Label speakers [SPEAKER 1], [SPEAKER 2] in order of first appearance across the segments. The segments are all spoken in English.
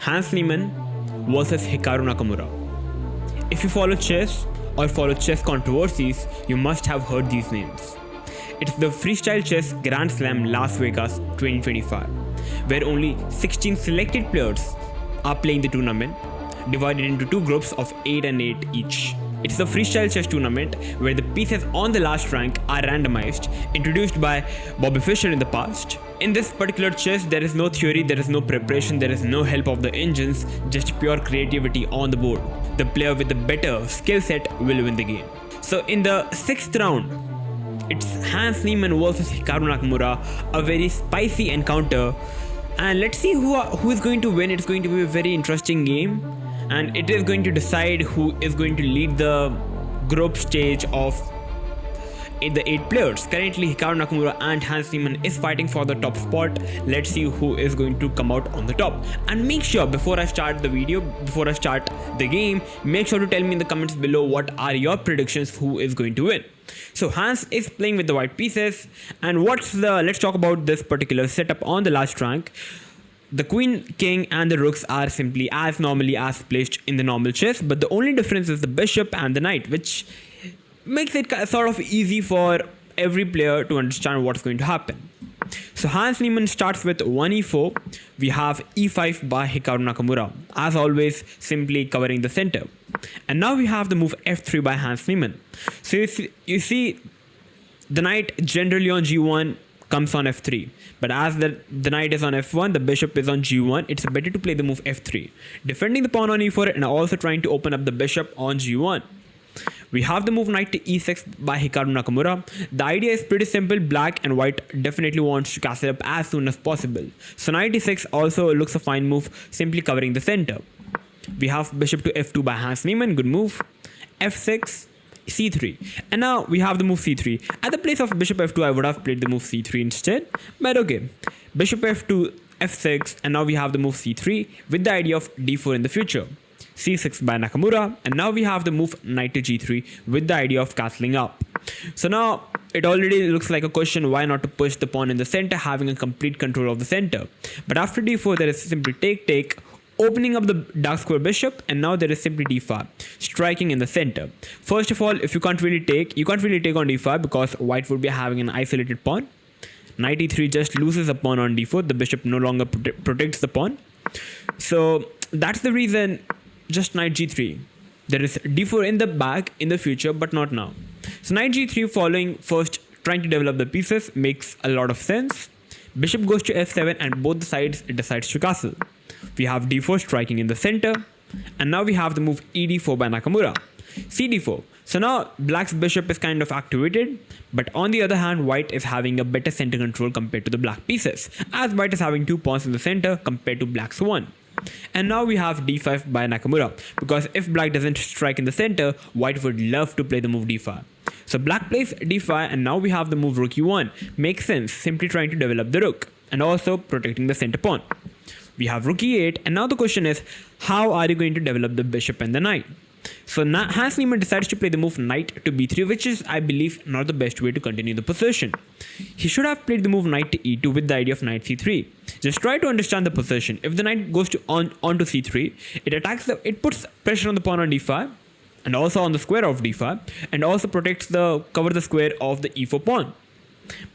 [SPEAKER 1] Hans Niemann versus Hikaru Nakamura. If you follow chess or follow chess controversies, you must have heard these names. It's the Freestyle Chess Grand Slam Las Vegas 2025, where only 16 selected players are playing the tournament, divided into two groups of 8 and 8 each. It's the freestyle chess tournament where the pieces on the last rank are randomized, introduced by Bobby Fischer in the past. In this particular chess, there is no theory, there is no preparation, there is no help of the engines, just pure creativity on the board. The player with the better skill set will win the game. So in the 6th round, it's Hans Niemann versus Hikaru Nakamura, a very spicy encounter. And let's see who is going to win. It's going to be a very interesting game. And it is going to decide who is going to lead the group stage of the 8 players. Currently, Hikaru Nakamura and Hans Niemann is fighting for the top spot. Let's see who is going to come out on the top. And make sure before I start the game, make sure to tell me in the comments below what are your predictions who is going to win. So Hans is playing with the white pieces, and let's talk about this particular setup on the last rank. The queen, king and the rooks are simply as normally as placed in the normal chess, but the only difference is the bishop and the knight, which makes it sort of easy for every player to understand what's going to happen. So Hans Niemann starts with 1e4. We have e5 by Hikaru Nakamura, as always simply covering the center. And now we have the move f3 by Hans Niemann. So you see the knight generally on g1 comes on f3, but as the knight is on f1, the bishop is on g1, it's better to play the move f3, defending the pawn on e4 and also trying to open up the bishop on g1. We have the move knight to e6 by Hikaru Nakamura. The idea is pretty simple. Black and white definitely wants to castle up as soon as possible. So knight e6 also looks a fine move, simply covering the center. We have bishop to f2 by Hans Niemann, good move. f6, c3, and now we have the move c3. At the place of bishop f2, I would have played the move c3 instead, but okay. Bishop f2, f6, and now we have the move c3 with the idea of d4 in the future. c6 by Nakamura, and now we have the move knight to g3 with the idea of castling up. So now it already looks like a question why not to push the pawn in the center, having a complete control of the center. But after d4, there is simply take, opening up the dark square bishop, and now there is simply d5, striking in the center. First of all, if you can't really take on d5 because white would be having an isolated pawn. Knight e3 just loses a pawn on d4, the bishop no longer protects the pawn. So that's the reason just knight g3. There is d4 in the back in the future, but not now. So knight g3 following first, trying to develop the pieces makes a lot of sense. Bishop goes to f7 and both the sides it decides to castle. We have d4 striking in the center, and now we have the move ed4 by Nakamura. cd4. So now black's bishop is kind of activated, but on the other hand, white is having a better center control compared to the black pieces, as white is having 2 pawns in the center compared to black's 1. And now we have d5 by Nakamura, because if black doesn't strike in the center, white would love to play the move d5. So black plays d5, and now we have the move rook e1. Makes sense, simply trying to develop the rook and also protecting the center pawn. We have rook e8, and now the question is, how are you going to develop the bishop and the knight? So now Hans Niemann decides to play the move knight to b3, which is, I believe, not the best way to continue the position. He should have played the move knight to e2 with the idea of knight c3. Just try to understand the position. If the knight goes onto c3, it puts pressure on the pawn on d5, and also on the square of d5, and also protects cover the square of the e4 pawn.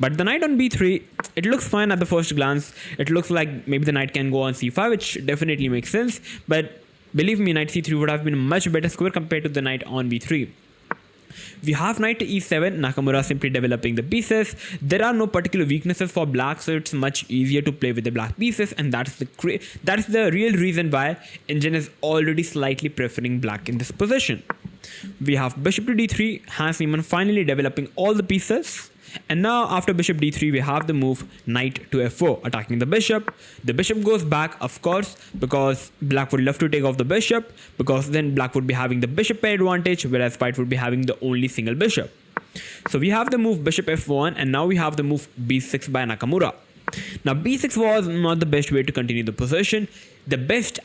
[SPEAKER 1] But the knight on b3, it looks fine at the first glance. It looks like maybe the knight can go on c5, which definitely makes sense. But believe me, knight c3 would have been a much better square compared to the knight on b3. We have knight to e7, Nakamura simply developing the pieces. There are no particular weaknesses for black, so it's much easier to play with the black pieces, and that's the real reason why Engine is already slightly preferring black in this position. We have bishop to d3, Hans Niemann finally developing all the pieces. And now after bishop d3, we have the move knight to f4, attacking the bishop. The bishop goes back, of course, because black would love to take off the bishop, because then black would be having the bishop pair advantage, whereas white would be having the only single bishop. So we have the move bishop f1, and now we have the move b6 by Nakamura. Now b6 was not the best way to continue the position. The best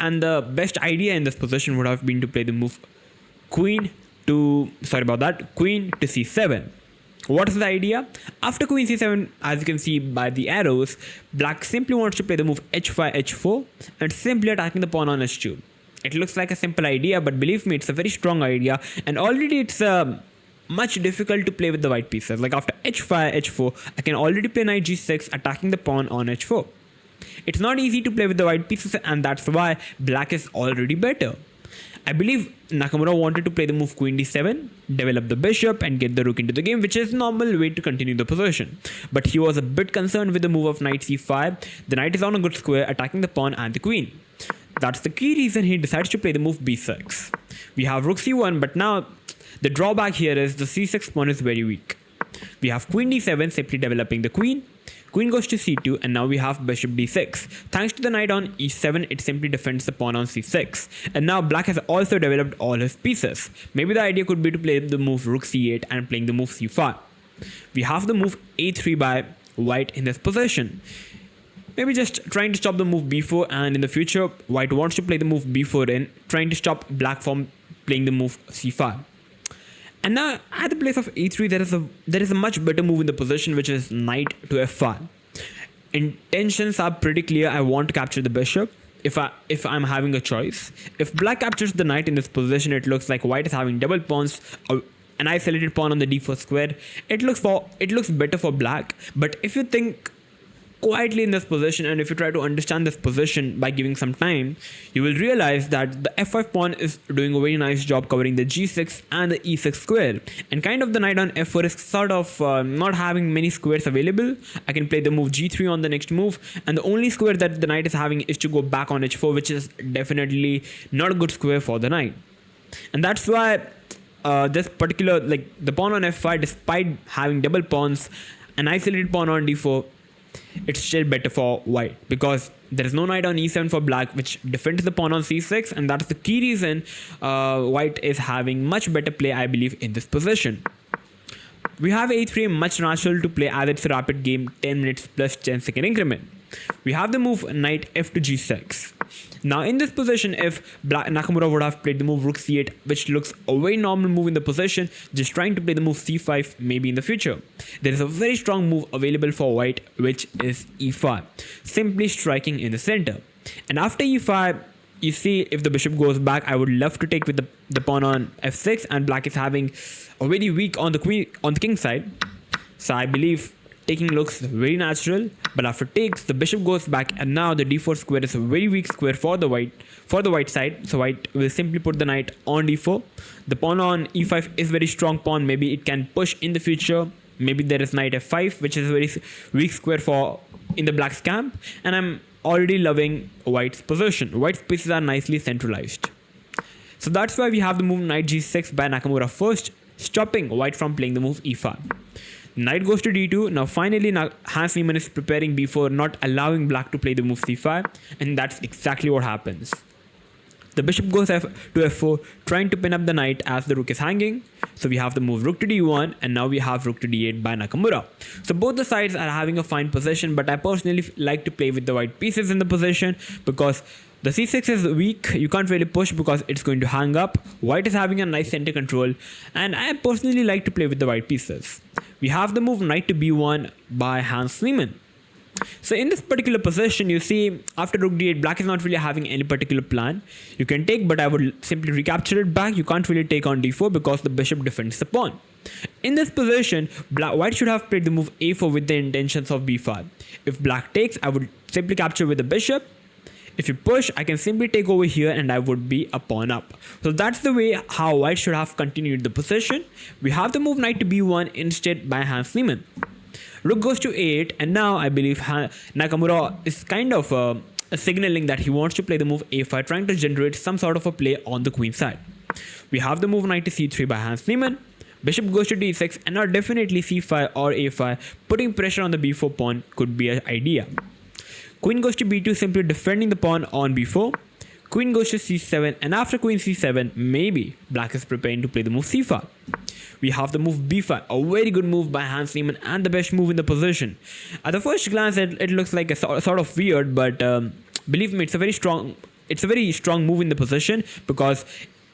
[SPEAKER 1] idea in this position would have been to play the move queen to c7. What is the idea? After queen c7, as you can see by the arrows, black simply wants to play the move h5, h4 and simply attacking the pawn on h2. It looks like a simple idea, but believe me, it's a very strong idea, and already it's much difficult to play with the white pieces. Like after h5, h4, I can already play knight g6 attacking the pawn on h4. It's not easy to play with the white pieces, and that's why black is already better. I believe Nakamura wanted to play the move queen d7, develop the bishop and get the rook into the game, which is normal way to continue the position. But he was a bit concerned with the move of knight c5. The knight is on a good square, attacking the pawn and the queen. That's the key reason he decides to play the move b6. We have rook c1, but now the drawback here is the c6 pawn is very weak. We have queen d7, simply developing the queen. Queen goes to c2, and now we have bishop d6. Thanks to the knight on e7, it simply defends the pawn on c6. And now black has also developed all his pieces. Maybe the idea could be to play the move rook c8 and playing the move c5. We have the move a3 by white in this position. Maybe just trying to stop the move b4, and in the future, white wants to play the move b4 in, trying to stop black from playing the move c5. And now at the place of e3, there is a much better move in the position, which is knight to f5. Intentions are pretty clear. I want to capture the bishop if I'm having a choice. If black captures the knight in this position, it looks like white is having double pawns, an isolated pawn on the d4 square. It looks better for black. But if you think quietly in this position, and if you try to understand this position by giving some time, you will realize that the f5 pawn is doing a very nice job covering the g6 and the e6 square, and kind of the knight on f4 is sort of not having many squares available. I can play the move g3 on the next move, and the only square that the knight is having is to go back on h4, which is definitely not a good square for the knight. And that's why this particular, like the pawn on f5, despite having double pawns, an isolated pawn on d4, it's still better for white, because there is no knight on e7 for black, which defends the pawn on c6, and that's the key reason white is having much better play, I believe, in this position. We have a3, much natural to play as it's a rapid game, 10 minutes plus 10-second increment. We have the move knight f to g6. Now in this position, if Nakamura would have played the move rook c8, which looks a very normal move in the position, just trying to play the move c5 maybe in the future. There is a very strong move available for white, which is e5, simply striking in the center. And after e5, you see if the bishop goes back, I would love to take with the pawn on f6, and black is having a very weak on the king side. So I believe taking looks very natural, but after takes, the bishop goes back, and now the d4 square is a very weak square for the white side. So white will simply put the knight on d4. The pawn on e5 is very strong pawn. Maybe it can push in the future. Maybe there is knight f5, which is a very weak square for in the black's camp. And I'm already loving white's position. White's pieces are nicely centralized. So that's why we have the move knight g6 by Nakamura first, stopping white from playing the move e5. Knight goes to d2. Now finally Hans Niemann is preparing b4, not allowing black to play the move c5, and that's exactly what happens. The bishop goes to f4, trying to pin up the knight as the rook is hanging. So we have the move rook to d1, and now we have rook to d8 by Nakamura. So both the sides are having a fine position, but I personally like to play with the white pieces in the position, because the c6 is weak. You can't really push because it's going to hang up. White is having a nice center control, and I personally like to play with the white pieces. We have the move knight to b1 by Hans Niemann. So in this particular position, you see after rook d8, black is not really having any particular plan. You can take, but I would simply recapture it back. You can't really take on d4 because the bishop defends the pawn. In this position, white should have played the move a4 with the intentions of b5. If black takes, I would simply capture with the bishop. If you push, I can simply take over here, and I would be a pawn up. So that's the way how white should have continued the position. We have the move knight to b1 instead by Hans Niemann. Rook goes to a8, and now I believe Nakamura is kind of signaling that he wants to play the move a5, trying to generate some sort of a play on the queen side. We have the move knight to c3 by Hans Niemann. Bishop goes to d6, and now definitely c5 or a5, putting pressure on the b4 pawn could be an idea. Queen goes to b2, simply defending the pawn on b4. Queen goes to c7, and after queen c7, maybe black is preparing to play the move c5. We have the move b5, a very good move by Hans Niemann and the best move in the position. At the first glance, it looks like a sort of weird, but believe me, it's a very strong move in the position, because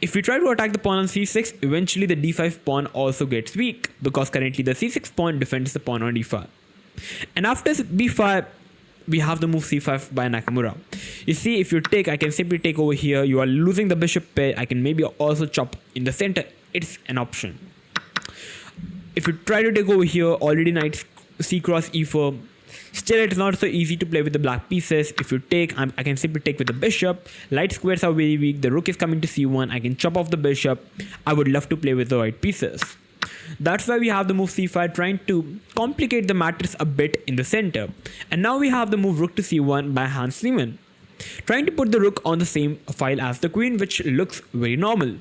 [SPEAKER 1] If we try to attack the pawn on c6, eventually the d5 pawn also gets weak because currently the c6 pawn defends the pawn on d5. And after b5, we have the move c5 by Nakamura. You see, if you take, I can simply take over here. You are losing the bishop pair. I can maybe also chop in the center. It's an option. If you try to take over here, already knight c cross e4. Still, it's not so easy to play with the black pieces. If you take, I can simply take with the bishop. Light squares are very weak. The rook is coming to c1. I can chop off the bishop. I would love to play with the white pieces. That's why we have the move c5, trying to complicate the matters a bit in the center. And now we have the move rook to c1 by Hans Niemann, trying to put the rook on the same file as the queen, which looks very normal.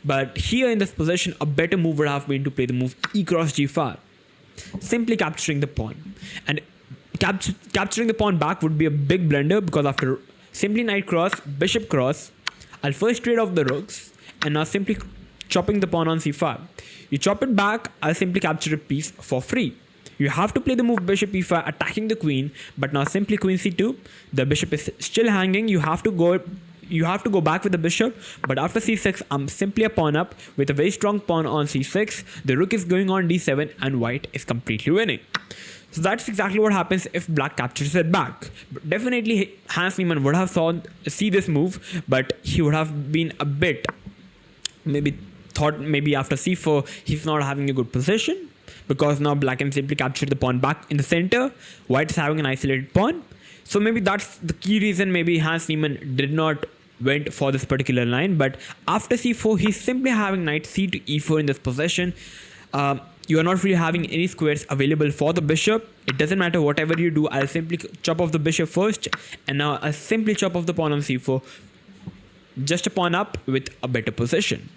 [SPEAKER 1] But here in this position, a better move would have been to play the move e cross g5, simply capturing the pawn. And capturing the pawn back would be a big blunder, because after simply knight cross, bishop cross, I'll first trade off the rooks and now simply chopping the pawn on c5. You chop it back, I'll simply capture a piece for free. You have to play the move bishop e5, attacking the queen, but now simply queen c2. The bishop is still hanging. You have to go back with the bishop, but after c6, I'm simply a pawn up with a very strong pawn on c6. The rook is going on d7 and white is completely winning. So that's exactly what happens if black captures it back. But definitely Hans Niemann would have see this move, but he would have been a bit thought maybe after c4 he's not having a good position, because now black can simply capture the pawn back in the center. White is having an isolated pawn. So maybe that's the key reason maybe Hans Niemann did not went for this particular line. But after c4, he's simply having knight c to e4 in this position. You are not really having any squares available for the bishop. It doesn't matter whatever you do. I'll simply chop off the bishop first, and now I'll simply chop off the pawn on c4. Just a pawn up with a better position.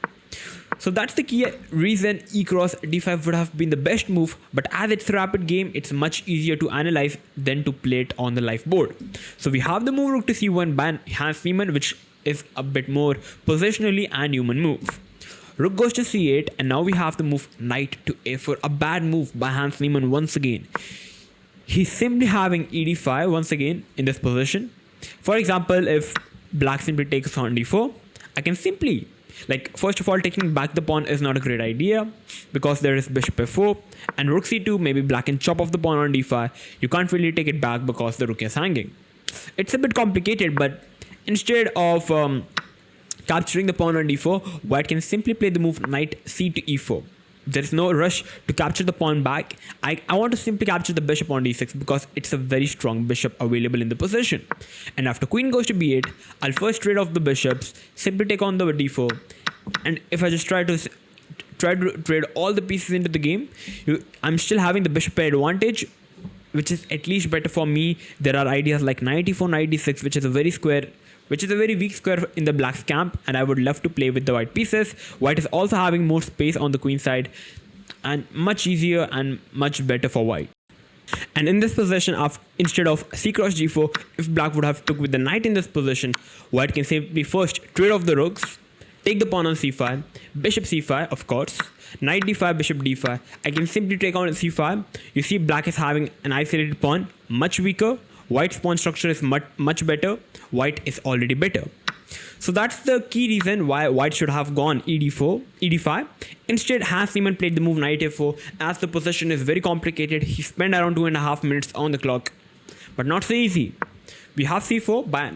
[SPEAKER 1] So that's the key reason e cross d5 would have been the best move, but as it's a rapid game, it's much easier to analyze than to play it on the live board. So we have the move rook to c1 by Hans Niemann, which is a bit more positionally and human move. Rook goes to c8, and now we have the move knight to a4, a bad move by Hans Niemann once again. He's simply having ed5 once again in this position. For example, if black simply takes on d4, I can simply, first of all, taking back the pawn is not a great idea, because there is bishop f4 and rook c2. Maybe black can chop off the pawn on d5. You can't really take it back because the rook is hanging. It's a bit complicated, but instead of capturing the pawn on d4, white can simply play the move knight c to e4. There is no rush to capture the pawn back. I want to simply capture the bishop on d6 because it's a very strong bishop available in the position. And after queen goes to b8, I'll first trade off the bishops, simply take on the d4. And if I just try to trade all the pieces into the game, I'm still having the bishop pair advantage, which is at least better for me. There are ideas like knight e4, knight d6, which is a very weak square in the black's camp, and I would love to play with the white pieces. White is also having more space on the queen side, and much easier and much better for white. And in this position, instead of c cross g4, if black would have took with the knight in this position, white can simply first trade off the rooks, take the pawn on c5, bishop c5, of course, knight d5, bishop d5. I can simply take on c5. You see, black is having an isolated pawn, much weaker. White's pawn structure is much better. White is already better. So that's the key reason why white should have gone ed5. Instead, Hans Niemann played the move knight f4. As the position is very complicated, he spent around 2.5 minutes on the clock. But not so easy. We have c4 by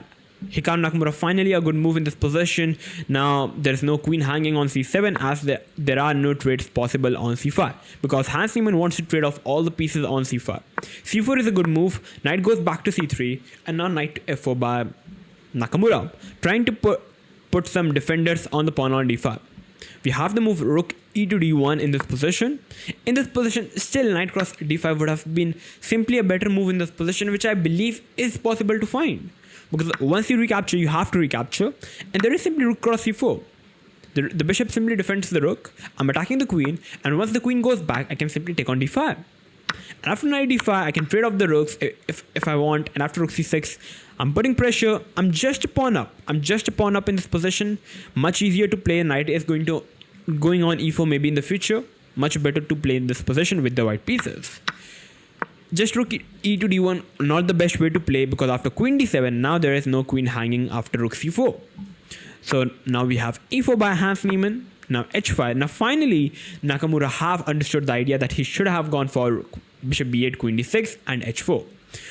[SPEAKER 1] Hikaru Nakamura, finally a good move in this position. Now there is no queen hanging on c7, as there are no trades possible on c5, because Hans Niemann wants to trade off all the pieces on c5. c4 is a good move. Knight goes back to c3, and now knight to f4 by Nakamura, trying to put some defenders on the pawn on d5. We have the move rook e to d1 in this position. In this position, still knight cross d5 would have been simply a better move in this position, which I believe is possible to find. Because once you recapture, you have to recapture. And there is simply rook cross c4. The bishop simply defends the rook. I'm attacking the queen. And once the queen goes back, I can simply take on d5. And after knight d5, I can trade off the rooks if I want. And after rook c6, I'm putting pressure. I'm just a pawn up. In this position. Much easier to play. Knight is going on e4 maybe in the future. Much better to play in this position with the white pieces. Just rook e to d1, not the best way to play, because after queen d7, now there is no queen hanging after rook c4. So now we have e4 by Hans Niemann. Now h5. Now finally, Nakamura have understood the idea that he should have gone for bishop b8, queen d6 and h4.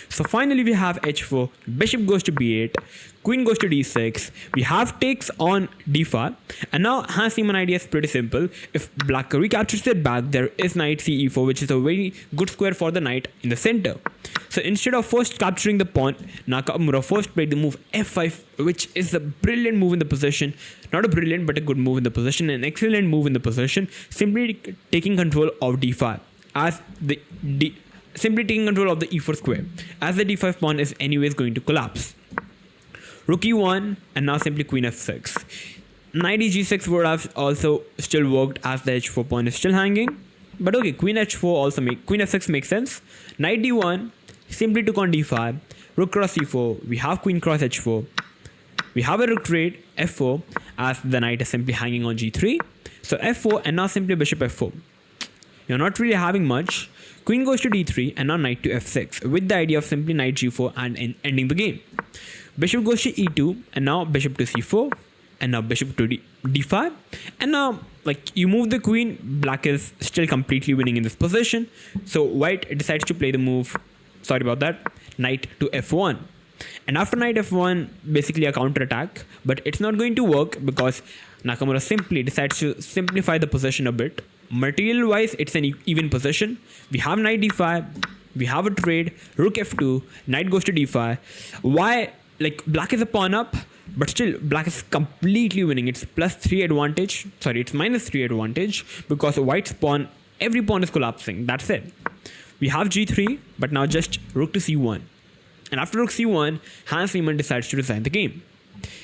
[SPEAKER 1] So finally we have h4, bishop goes to b8, queen goes to d6, we have takes on d5, and now Hans Niemann idea is pretty simple. If black recaptures it back, there is knight c e4, which is a very good square for the knight in the center. So instead of first capturing the pawn, Nakamura first played the move f5, which is a brilliant move in the position. Not a brilliant, but a good move in the position, an excellent move in the position, simply taking control of d5 as the simply taking control of the e4 square, as the d5 pawn is anyways going to collapse. Rook e1, and now simply queen f6. Knight g6 would have also still worked as the h4 pawn is still hanging. But okay, queen f6 makes sense. Knight d1, simply took on d5. Rook cross e4, we have queen cross h4. We have a rook trade, f4, as the knight is simply hanging on g3. So f4, and now simply bishop f4. You're not really having much. Queen goes to d3, and now knight to f6, with the idea of simply knight g4 and ending the game. Bishop goes to e2, and now bishop to c4, and now bishop to d5, and now you move the queen. Black is still completely winning in this position, so white decides to play the move, sorry about that, knight to f1. And after knight f1, basically a counter attack, but it's not going to work because Nakamura simply decides to simplify the position a bit. Material wise, it's an even position. We have knight d5, we have a trade, rook f2, knight goes to d5. Why? Black is a pawn up, but still black is completely winning. It's +3 advantage, sorry, it's -3 advantage, because white's pawn, every pawn is collapsing. That's it. We have g3, but now just rook to c1. And after rook c1, Hans Niemann decides to resign the game.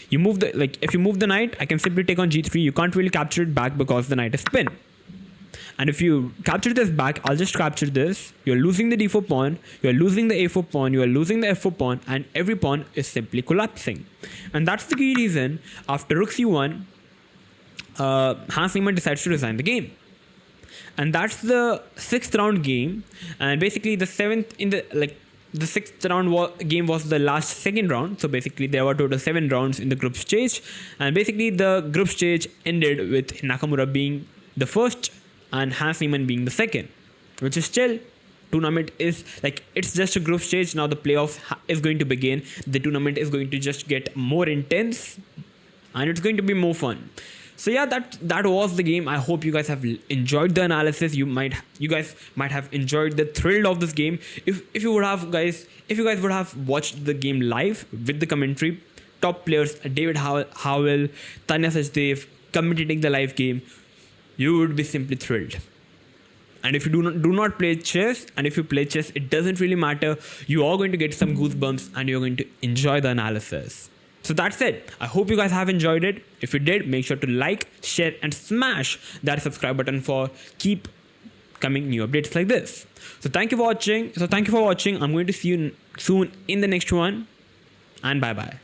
[SPEAKER 1] You move if you move the knight, I can simply take on g3. You can't really capture it back because the knight is pinned. And if you capture this back, I'll just capture this. You're losing the d4 pawn, you're losing the a4 pawn, you're losing the f4 pawn, and every pawn is simply collapsing. And that's the key reason after rook c1, Hans Niemann decides to resign the game. And that's the 6th round game. And basically the 7th in the 6th round game was the last second round. So basically there were total 7 rounds in the group stage. And basically the group stage ended with Nakamura being the first and Hans Niemann being the second, which is still, tournament is it's just a group stage. Now the playoff is going to begin. The tournament is going to just get more intense and it's going to be more fun. So yeah, that was the game. I hope you guys have enjoyed the analysis. You guys might have enjoyed the thrill of this game. If you guys would have watched the game live with the commentary, top players David Howell, Tanya Sachdev commentating the live game, you would be simply thrilled. And if you do not play chess, and if you play chess, it doesn't really matter. You are going to get some goosebumps and you're going to enjoy the analysis. So that's it. I hope you guys have enjoyed it. If you did, make sure to like, share, and smash that subscribe button for keep coming new updates like this. So thank you for watching. I'm going to see you soon in the next one. And bye bye.